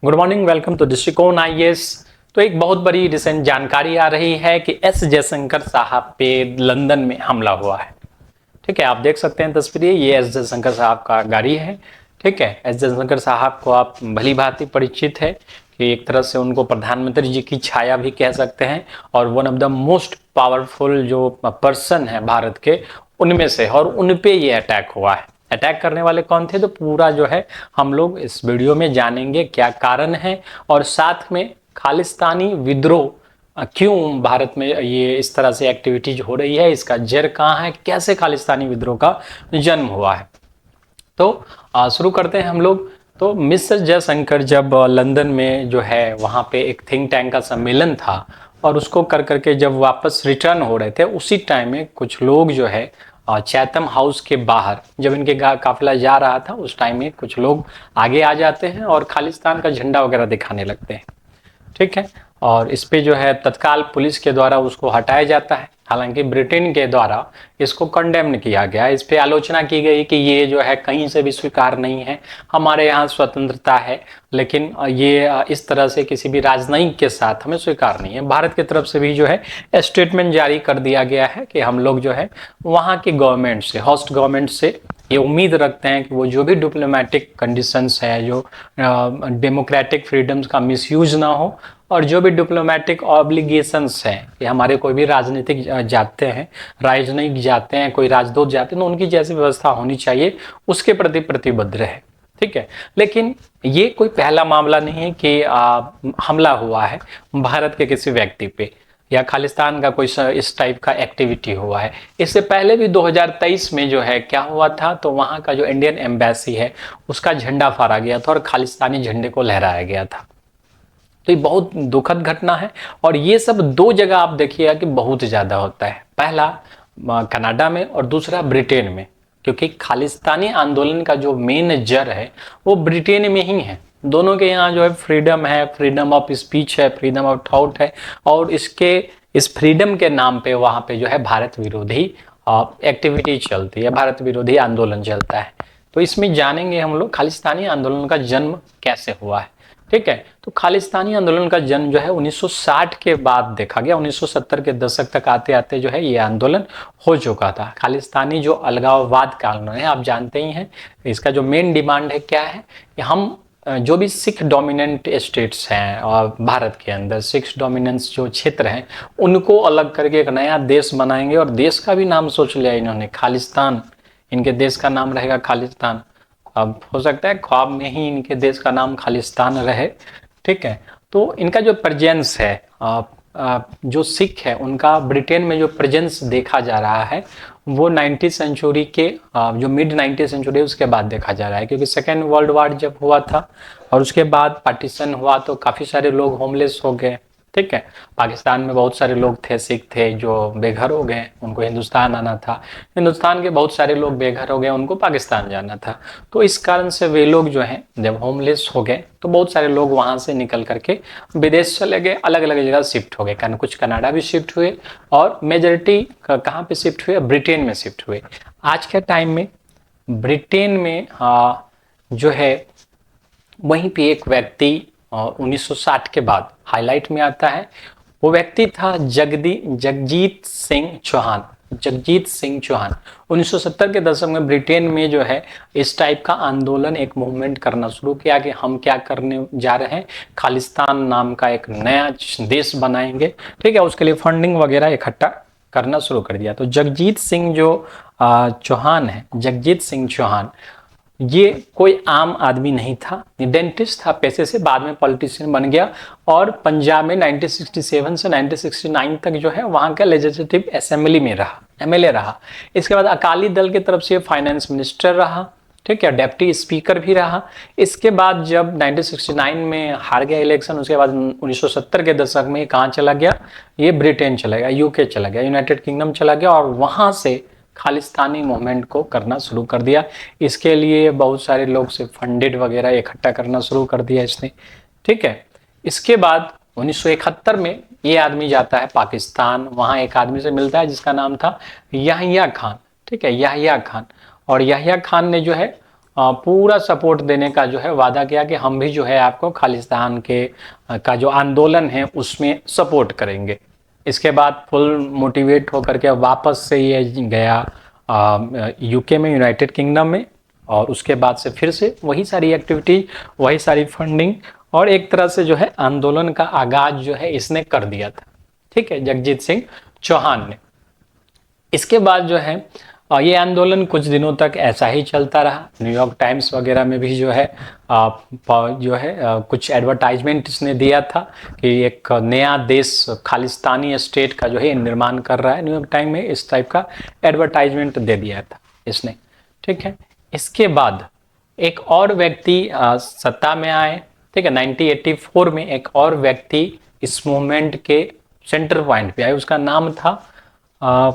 Good morning, welcome to दृष्टिकोण IAS. तो एक बहुत बड़ी रिसेंट जानकारी आ रही है कि एस जयशंकर साहब पे लंदन में हमला हुआ है। ठीक है, आप देख सकते हैं तस्वीरें, ये एस जयशंकर साहब का गाड़ी है। ठीक है, एस जयशंकर साहब को आप भली भांति परिचित है कि एक तरह से उनको प्रधानमंत्री जी की छाया भी कह सकते हैं और one of the most powerful जो पर्सन है भारत के उनमें से, और उन पे ये अटैक हुआ है। अटैक करने वाले कौन थे, तो पूरा जो है हम लोग इस वीडियो में जानेंगे क्या कारण है, और साथ में खालिस्तानी विद्रोह क्यों भारत में ये इस तरह से एक्टिविटीज हो रही है, इसका जड़ कहाँ है, कैसे खालिस्तानी विद्रोह का जन्म हुआ है। तो शुरू करते हैं हम लोग। तो मिस्टर जयशंकर जब लंदन में जो है वहाँ पे एक थिंक टैंक का सम्मेलन था और उसको कर करके जब वापस रिटर्न हो रहे थे, उसी टाइम में कुछ लोग जो है चैथम हाउस के बाहर जब इनके काफिला जा रहा था, उस टाइम में कुछ लोग आगे आ जाते हैं और खालिस्तान का झंडा वगैरह दिखाने लगते हैं। ठीक है, और इस पे जो है तत्काल पुलिस के द्वारा उसको हटाया जाता है। हालांकि ब्रिटेन के द्वारा इसको कंडेम किया गया, इस पे आलोचना की गई कि ये जो है कहीं से भी स्वीकार नहीं है, हमारे यहाँ स्वतंत्रता है, लेकिन ये इस तरह से किसी भी राजनयिक के साथ हमें स्वीकार नहीं है। भारत की तरफ से भी जो है स्टेटमेंट जारी कर दिया गया है कि हम लोग जो है वहाँ की गवर्नमेंट से, होस्ट गवर्नमेंट से ये उम्मीद रखते हैं कि वो जो भी डिप्लोमेटिक कंडीशंस है, जो डेमोक्रेटिक फ्रीडम्स का मिसयूज ना हो, और जो भी डिप्लोमेटिक ऑब्लिगेशंस हैं कि हमारे कोई भी राजनीतिक जाते हैं, राजनयिक जाते हैं, कोई राजदूत जाते हैं, तो उनकी जैसी व्यवस्था होनी चाहिए, उसके प्रति प्रतिबद्ध रहे। ठीक है, लेकिन ये कोई पहला मामला नहीं है कि हमला हुआ है भारत के किसी व्यक्ति पे या खालिस्तान का कोई इस टाइप का एक्टिविटी हुआ है। इससे पहले भी 2023 में जो है क्या हुआ था, तो वहाँ का जो इंडियन एम्बेसी है उसका झंडा फाड़ा गया था और खालिस्तानी झंडे को लहराया गया था। तो ये बहुत दुखद घटना है, और ये सब दो जगह आप देखिएगा कि बहुत ज़्यादा होता है। पहला कनाडा में और दूसरा ब्रिटेन में, क्योंकि खालिस्तानी आंदोलन का जो मेन जड़ है वो ब्रिटेन में ही है। दोनों के यहाँ जो है फ्रीडम है, फ्रीडम ऑफ स्पीच है, फ्रीडम ऑफ थॉट है, और इस फ्रीडम के नाम पे वहाँ पे जो है भारत विरोधी एक्टिविटी चलती है, भारत विरोधी आंदोलन चलता है। तो इसमें जानेंगे हम लोग खालिस्तानी आंदोलन का जन्म कैसे हुआ है। ठीक है, तो खालिस्तानी आंदोलन का जन्म जो है 1960 के बाद देखा गया। 1970 के दशक तक आते आते जो है ये आंदोलन हो चुका था। खालिस्तानी जो अलगाववाद का आंदोलन है, आप जानते ही हैं, इसका जो मेन डिमांड है क्या है कि हम जो भी सिख डोमिनेंट स्टेट्स हैं और भारत के अंदर सिख डोमिनेंस जो क्षेत्र हैं, उनको अलग करके एक नया देश बनाएंगे, और देश का भी नाम सोच लिया इन्होंने, खालिस्तान। इनके देश का नाम रहेगा खालिस्तान। अब हो सकता है ख्वाब में ही इनके देश का नाम खालिस्तान रहे। ठीक है, तो इनका जो प्रेजेंस है, जो सिख है उनका ब्रिटेन में जो प्रेजेंस देखा जा रहा है वो 19वीं सेंचुरी के जो मिड 19वीं सेंचुरी उसके बाद देखा जा रहा है, क्योंकि सेकेंड वर्ल्ड वार जब हुआ था और उसके बाद पार्टीशन हुआ तो काफ़ी सारे लोग होमलेस हो गए। ठीक है, पाकिस्तान में बहुत सारे लोग थे, सिख थे, जो बेघर हो गए, उनको हिंदुस्तान आना था। हिंदुस्तान के बहुत सारे लोग बेघर हो गए, उनको पाकिस्तान जाना था। तो इस कारण से वे लोग जो हैं जब होमलेस हो गए तो बहुत सारे लोग वहाँ से निकल करके विदेश चले गए, अलग अलग जगह शिफ्ट हो गए। कुछ कनाडा भी शिफ्ट हुए, और मेजोरिटी कहाँ पे शिफ्ट हुए, ब्रिटेन में शिफ्ट हुए। आज के टाइम में ब्रिटेन में जो है वहीं पे एक व्यक्ति 1960 के बाद हाईलाइट में आता है। वो व्यक्ति था जगजीत सिंह चौहान। जगजीत सिंह चौहान 1970 के दशक में ब्रिटेन में जो है इस टाइप का आंदोलन, एक मूवमेंट करना शुरू किया कि हम क्या करने जा रहे हैं, खालिस्तान नाम का एक नया देश बनाएंगे। ठीक है, उसके लिए फंडिंग वगैरह इकट्ठा करना शुरू कर दिया। तो जगजीत सिंह जो चौहान है, जगजीत सिंह चौहान, ये कोई आम आदमी नहीं था, डेंटिस्ट था पेशे से, बाद में पॉलिटिशियन बन गया, और पंजाब में 1967 से 1969 तक जो है वहाँ का लेजिस्लेटिव असेंबली में रहा, एमएलए रहा। इसके बाद अकाली दल की तरफ से फाइनेंस मिनिस्टर रहा। ठीक है, डेप्टी स्पीकर भी रहा। इसके बाद जब 1969 में हार गया इलेक्शन, उसके बाद 1970 के दशक में कहाँ चला गया, ये ब्रिटेन चला गया, यूके चला गया, यूनाइटेड किंगडम चला गया, और वहाँ से खालिस्तानी मूवमेंट को करना शुरू कर दिया। इसके लिए बहुत सारे लोग से फंडेड वगैरह इकट्ठा करना शुरू कर दिया इसने। ठीक है, इसके बाद 1971 में ये आदमी जाता है पाकिस्तान, वहाँ एक आदमी से मिलता है जिसका नाम था याहिया खान। ठीक है, याहिया खान, और याहिया खान ने जो है पूरा सपोर्ट देने का जो है वादा किया कि हम भी जो है आपको खालिस्तान के का जो आंदोलन है उसमें सपोर्ट करेंगे। इसके बाद फुल मोटिवेट होकर के वापस से ये गया यूके में, यूनाइटेड किंगडम में, और उसके बाद से फिर से वही सारी एक्टिविटी, वही सारी फंडिंग, और एक तरह से जो है आंदोलन का आगाज जो है इसने कर दिया था। ठीक है, जगजीत सिंह चौहान ने। इसके बाद जो है ये आंदोलन कुछ दिनों तक ऐसा ही चलता रहा। न्यूयॉर्क टाइम्स वगैरह में भी जो है कुछ एडवर्टाइजमेंट इसने दिया था कि एक नया देश खालिस्तानी स्टेट का जो है निर्माण कर रहा है। न्यूयॉर्क टाइम में इस टाइप का एडवर्टाइजमेंट दे दिया था इसने। ठीक है, इसके बाद एक और व्यक्ति सत्ता में आए। ठीक है, 1984 में एक और व्यक्ति इस मूवमेंट के सेंटर पॉइंट पे आए। उसका नाम था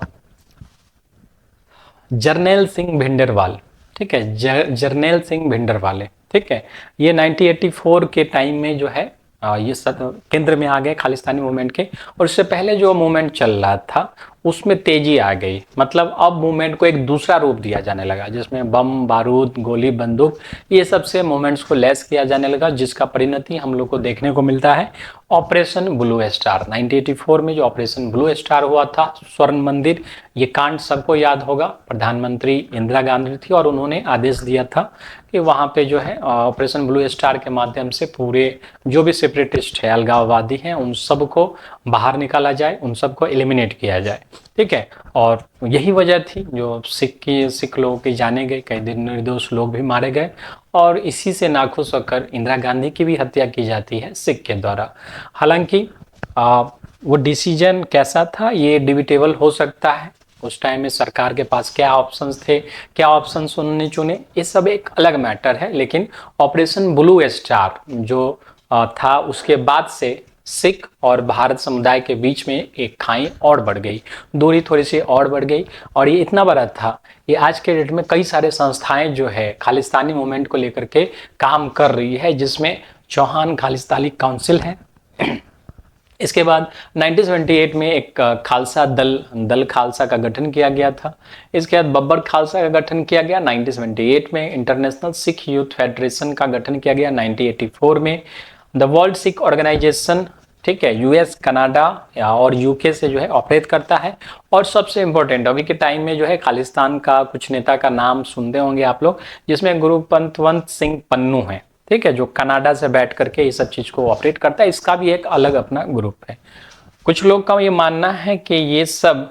जर्नैल सिंह भिंडरवाल। ठीक है, जर्नैल सिंह भिंडरवाले। ठीक है, ये 1984 के टाइम में जो है ये केंद्र में आ गए खालिस्तानी मूवमेंट के। और इससे पहले जो मूवमेंट चल रहा था उसमें तेजी आ गई, मतलब अब मूवमेंट को एक दूसरा रूप दिया जाने लगा, जिसमें बम बारूद गोली बंदूक ये सब से मूवमेंट्स को लैस किया जाने लगा, जिसका परिणति हम लोग को देखने को मिलता है ऑपरेशन ब्लू स्टार। 1984 में जो ऑपरेशन ब्लू स्टार हुआ था, स्वर्ण मंदिर, ये कांड सबको याद होगा। प्रधानमंत्री इंदिरा गांधी थी और उन्होंने आदेश दिया था कि वहाँ पे जो है ऑपरेशन ब्लू स्टार के माध्यम से पूरे जो भी सेपरेटिस्ट है, अलगाववादी हैं, उन सबको बाहर निकाला जाए, उन सबको एलिमिनेट किया जाए। ठीक है, और यही वजह थी जो सिख लोगों की जाने गए, कई दिन निर्दोष लोग भी मारे गए, और इसी से नाखुश होकर इंदिरा गांधी की भी हत्या की जाती है सिख के द्वारा। हालांकि वो डिसीजन कैसा था ये डिबेटेबल हो सकता है। उस टाइम में सरकार के पास क्या ऑप्शंस थे, क्या ऑप्शंस उन्होंने चुने, ये सब एक अलग मैटर है। लेकिन ऑपरेशन ब्लू स्टार जो था, उसके बाद से सिख और भारत समुदाय के बीच में एक खाई और बढ़ गई, दूरी थोड़ी सी और बढ़ गई। और ये इतना बड़ा था, ये आज के डेट में कई सारे संस्थाएं जो है खालिस्तानी मूवमेंट को लेकर के काम कर रही है, जिसमें चौहान खालिस्तानी काउंसिल है। इसके बाद 1978 में एक खालसा दल खालसा का गठन किया गया था। इसके बाद बब्बर खालसा का गठन किया गया 1978 में। इंटरनेशनल सिख यूथ फेडरेशन का गठन किया गया 1984 में। द वर्ल्ड सिख ऑर्गेनाइजेशन, ठीक है, यूएस, कनाडा और यूके से जो है ऑपरेट करता है। और सबसे इम्पोर्टेंट अभी के टाइम में जो है खालिस्तान का कुछ नेता का नाम सुनते होंगे आप लोग, जिसमें गुरुपंतवंत सिंह पन्नू है। ठीक है, जो कनाडा से बैठ करके ये सब चीज को ऑपरेट करता है। इसका भी एक अलग अपना ग्रुप है। कुछ लोग का ये मानना है कि ये सब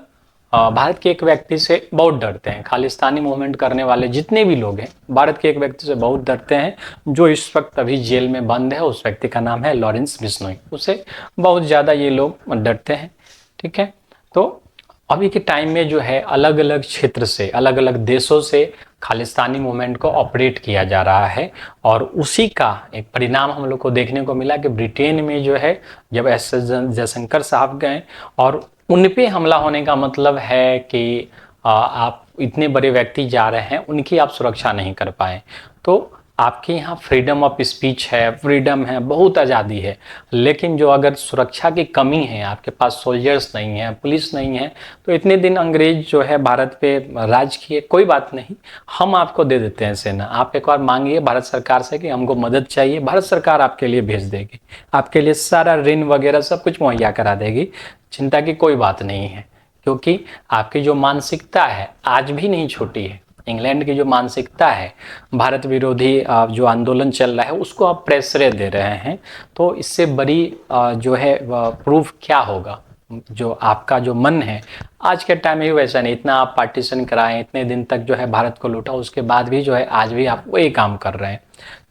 भारत के एक व्यक्ति से बहुत डरते हैं। खालिस्तानी मूवमेंट करने वाले जितने भी लोग हैं भारत के एक व्यक्ति से बहुत डरते हैं, जो इस वक्त अभी जेल में बंद है। उस व्यक्ति का नाम है लॉरेंस बिश्नोई। उससे बहुत ज़्यादा ये लोग डरते हैं। ठीक है, तो अभी के टाइम में जो है अलग अलग क्षेत्र से, अलग अलग देशों से खालिस्तानी मूवमेंट को ऑपरेट किया जा रहा है। और उसी का एक परिणाम हम लोग को देखने को मिला कि ब्रिटेन में जो है जब एस जयशंकर साहब गए, और उन पे हमला होने का मतलब है कि आप इतने बड़े व्यक्ति जा रहे हैं, उनकी आप सुरक्षा नहीं कर पाए। तो आपके यहाँ फ्रीडम ऑफ स्पीच है, फ्रीडम है, बहुत आज़ादी है, लेकिन जो अगर सुरक्षा की कमी है, आपके पास सोल्जर्स नहीं है, पुलिस नहीं है, तो इतने दिन अंग्रेज जो है भारत पे राज किए, कोई बात नहीं, हम आपको दे देते हैं सेना। आप एक बार मांगिए भारत सरकार से कि हमको मदद चाहिए, भारत सरकार आपके लिए भेज देगी, आपके लिए सारा ऋण वगैरह सब कुछ मुहैया करा देगी। चिंता की कोई बात नहीं है, क्योंकि आपकी जो मानसिकता है आज भी नहीं छोटी है। इंग्लैंड की जो मानसिकता है, भारत विरोधी जो आंदोलन चल रहा है, उसको आप प्रेशर दे रहे हैं। तो इससे बड़ी जो है प्रूफ क्या होगा? जो आपका जो मन है आज के टाइम में वैसा नहीं। इतना आप पार्टीशन कराएं, इतने दिन तक जो है भारत को लूटा, उसके बाद भी जो है आज भी आप वही काम कर रहे हैं।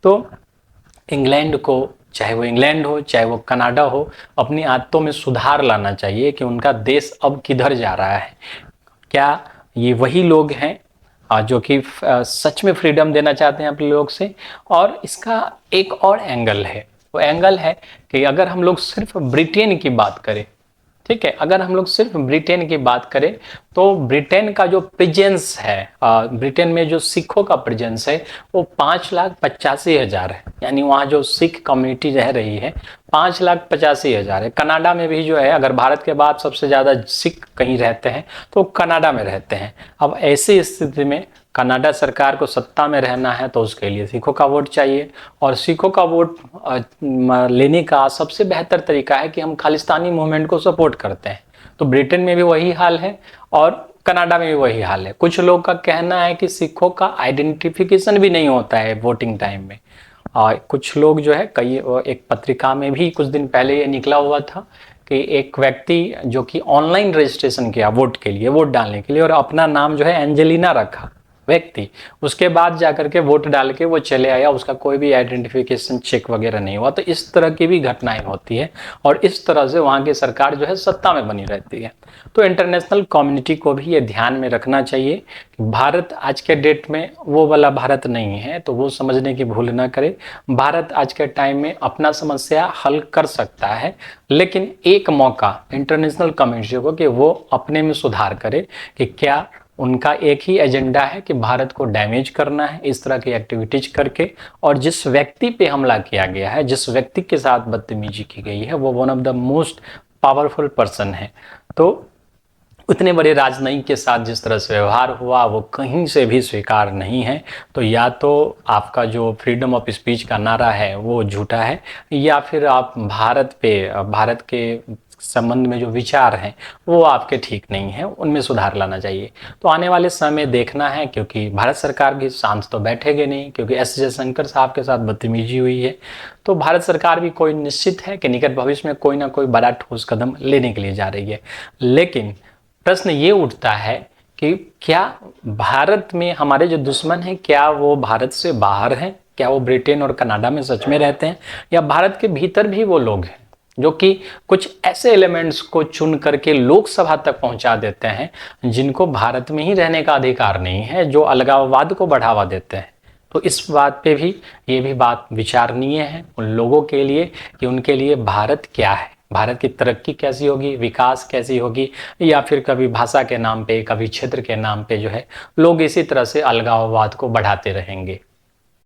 तो इंग्लैंड को, चाहे वो इंग्लैंड हो चाहे वो कनाडा हो, अपनी आदतों में सुधार लाना चाहिए कि उनका देश अब किधर जा रहा है। क्या ये वही लोग हैं जो कि सच में फ्रीडम देना चाहते हैं अपने लोग से? और इसका एक और एंगल है, वो एंगल है कि अगर हम लोग सिर्फ ब्रिटेन की बात करें, ठीक है, अगर हम लोग सिर्फ ब्रिटेन की बात करें, तो ब्रिटेन का जो प्रेजेंस है, ब्रिटेन में जो सिखों का प्रेजेंस है वो 5,85,000 है। यानी वहाँ जो सिख कम्युनिटी रह रही है 5,85,000 है। कनाडा में भी जो है, अगर भारत के बाद सबसे ज़्यादा सिख कहीं रहते हैं तो कनाडा में रहते हैं। अब ऐसी स्थिति में कनाडा सरकार को सत्ता में रहना है तो उसके लिए सिखों का वोट चाहिए, और सिखों का वोट लेने का सबसे बेहतर तरीका है कि हम खालिस्तानी मूवमेंट को सपोर्ट करते हैं। तो ब्रिटेन में भी वही हाल है और कनाडा में भी वही हाल है। कुछ लोग का कहना है कि सिखों का आइडेंटिफिकेशन भी नहीं होता है वोटिंग टाइम में। और कुछ लोग जो है कई, एक पत्रिका में भी कुछ दिन पहले ये निकला हुआ था कि एक व्यक्ति जो कि ऑनलाइन रजिस्ट्रेशन किया वोट के लिए, वोट डालने के लिए, और अपना नाम जो है एंजेलिना रखा व्यक्ति, उसके बाद जाकर के वोट डाल के वो चले आया, उसका कोई भी आइडेंटिफिकेशन चेक वगैरह नहीं हुआ। तो इस तरह की भी घटनाएं होती है और इस तरह से वहाँ की सरकार जो है सत्ता में बनी रहती है। तो इंटरनेशनल कम्युनिटी को भी ये ध्यान में रखना चाहिए कि भारत आज के डेट में वो वाला भारत नहीं है, तो वो समझने की भूल ना करे। भारत आज के टाइम में अपना समस्या हल कर सकता है, लेकिन एक मौका इंटरनेशनल कम्युनिटी को कि वो अपने में सुधार करे कि क्या उनका एक ही एजेंडा है कि भारत को डैमेज करना है इस तरह की एक्टिविटीज करके, और जिस व्यक्ति पे हमला किया गया है, जिस व्यक्ति के साथ बदतमीजी की गई है, वो one of the most powerful person है। तो उतने बड़े राजनयिक के साथ जिस तरह से व्यवहार हुआ वो कहीं से भी स्वीकार नहीं है। तो या तो आपका जो फ्रीडम ऑफ स्पीच का नारा है वो झूठा है, या फिर आप भारत के संबंध में जो विचार हैं वो आपके ठीक नहीं है, उनमें सुधार लाना चाहिए। तो आने वाले समय देखना है, क्योंकि भारत सरकार भी शांत तो बैठेगे नहीं, क्योंकि एस जयशंकर साहब के साथ बदतमीजी हुई है। तो भारत सरकार भी कोई निश्चित है कि निकट भविष्य में कोई ना कोई बड़ा ठोस कदम लेने के लिए जा रही है। लेकिन प्रश्न ये उठता है कि क्या भारत में हमारे जो दुश्मन हैं क्या वो भारत से बाहर हैं, क्या वो ब्रिटेन और कनाडा में सच में रहते हैं, या भारत के भीतर भी वो लोग हैं जो कि कुछ ऐसे एलिमेंट्स को चुन करके लोकसभा तक पहुंचा देते हैं जिनको भारत में ही रहने का अधिकार नहीं है, जो अलगाववाद को बढ़ावा देते हैं। तो इस बात पे भी ये भी बात विचारणीय है उन लोगों के लिए कि उनके लिए भारत क्या है, भारत की तरक्की कैसी होगी, विकास कैसी होगी, या फिर कभी भाषा के नाम पे, कभी क्षेत्र के नाम पे जो है लोग इसी तरह से अलगाववाद को बढ़ाते रहेंगे।